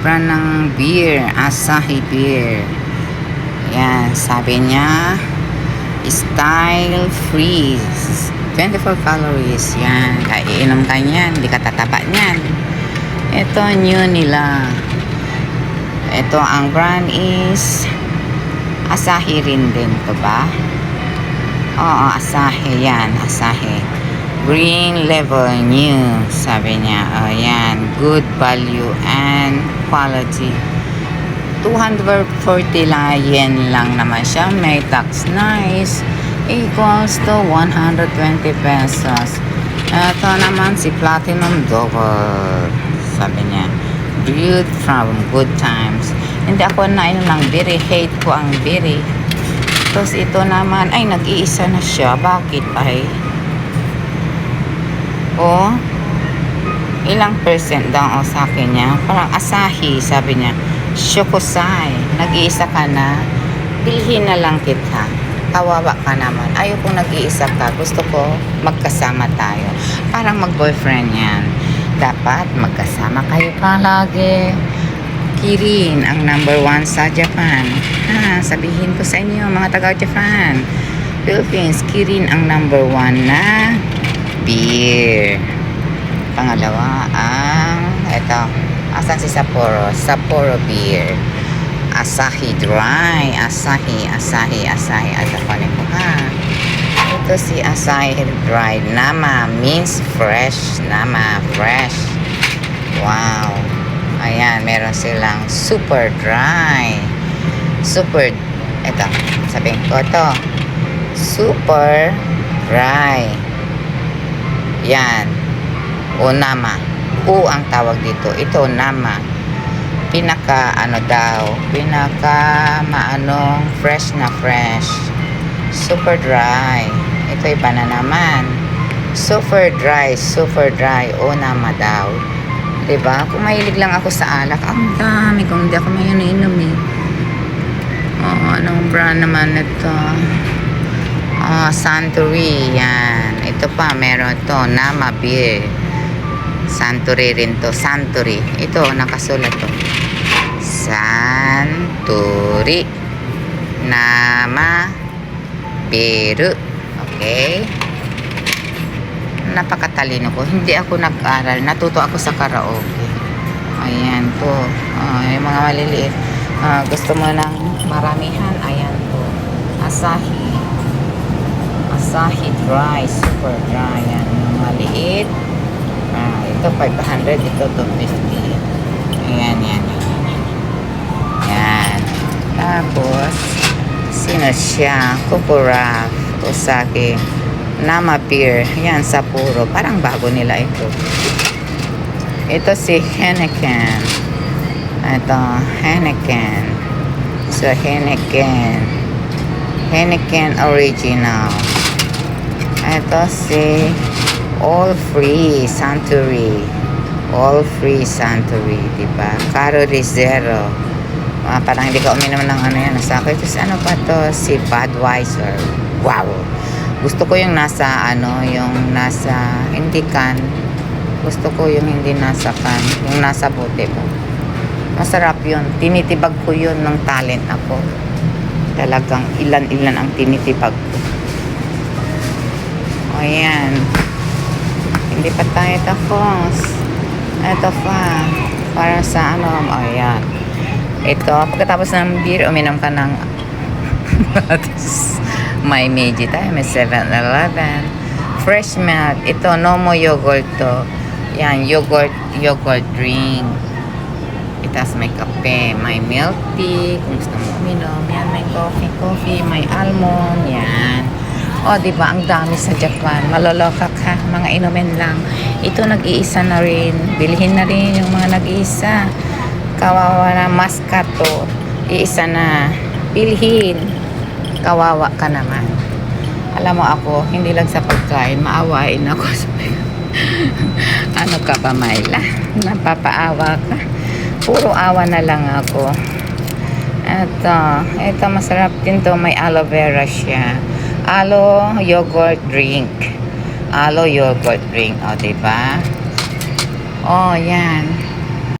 brand ng beer, Asahi Beer. Yan, sabi niya, style free, 24 calories. Yan, kaiinom ka niyan, hindi ka tataba niyan. Ito, new nila. Ito, ang brand is Asahi rin din to ba? Oo, Asahi yan, Asahi. Green level new, sabi niya. Oh, yan, good value and quality. 240 yen lang naman siya. May tax, nice. Equals to 120 pesos. Ito naman si Platinum Double, sabi niya. Brewed from good times. Hindi ako nainom ng biri. Hate ko ang biri. Tapos ito naman, ay nag-iisa na siya. Bakit ay? O, ilang percent daw sa akin niya. Parang Asahi, sabi niya. Shokusai, nag-iisa ka na. Bilhin na lang kita. Kawawa ka naman. Ayaw kong nag-iisa ka. Gusto ko magkasama tayo. Parang mag-boyfriend yan. Dapat magkasama kayo palagi. Kirin ang number 1 sa Japan. Sabihin ko sa inyo mga taga-Japan. Philippines, Kirin ang number 1 na beer. Pangalawa ang ito. Asan si Sapporo? Sapporo beer. Asahi dry. Asahi. Ito ko ha. Ito si Asahi dry. Nama means fresh. Nama fresh. Wow. Ayan, meron silang super dry. Super. Ito. Sabihin ko ito. Super dry. Yan. O nama. O ang tawag dito. Ito nama. Pinaka ano daw. Pinaka maanong fresh na fresh. Super dry. Ito iba na naman. Super dry. Super dry. O nama daw. Diba? Kung mahilig lang ako sa alak, ang dami. Kung hindi ako may iniinom eh. Anong brand naman ito? Suntory, yan. Ito pa, meron to Nama Beer. Suntory rin to. Suntory. Ito, nakasulat to. Suntory. Nama Beer. Okay? Napakatalino ko. Hindi ako nag-aral. Natuto ako sa karaoke. Ayan to. Yung mga maliliit. Gusto mo ng maramihan? Ayan to. Asahi. Asahi dry, super dry. Yan, maliit. Ito 500, ito 250. Ayan. Yan. Tapos, sino siya? Kokura, Osake, Nama Beer. Yan, Sapporo. Parang bago nila ito. Ito si Heineken. Ito, Heineken. So, Heineken Original. Ito si All Free Suntory. All Free Suntory, diba? Calorie zero. Parang hindi ka uminom ng ano yan. Sa akin, ano pa to? Si Budweiser. Wow! Gusto ko yung nasa, yung nasa, hindi can. Gusto ko yung hindi nasa can. Yung nasa bote po. Masarap yun. Tinitibag ko yun ng talent ako. Talagang ilan-ilan ang tinitibag ko. Ayan. Hindi pa tayo tapos. Ito pa. Para sa ayan. Ito, pagkatapos ng beer, uminom ka ng may Meiji tayo. May 7-Eleven. Fresh milk. Ito, Nomo yogurt to. Yan, yogurt drink. Itas may kape, may milk tea. Kung gusto mo uminom. Yan, may coffee. May almond. Yan. O, diba, ang dami sa Japan. Maloloka ka, mga inumin lang. Ito, nag-iisa na rin. Bilhin na rin yung mga nag-iisa. Kawawa na Mascato. Iisa na. Bilhin. Kawawa ka naman. Alam mo ako, hindi lang sa pagkain, maawain ako. Ano ka ba, Myla? Napapaawa ka. Puro awa na lang ako. Ito masarap din to. May aloe vera siya. Aloe yogurt drink. Aloe yogurt drink. O, diba? O, yan.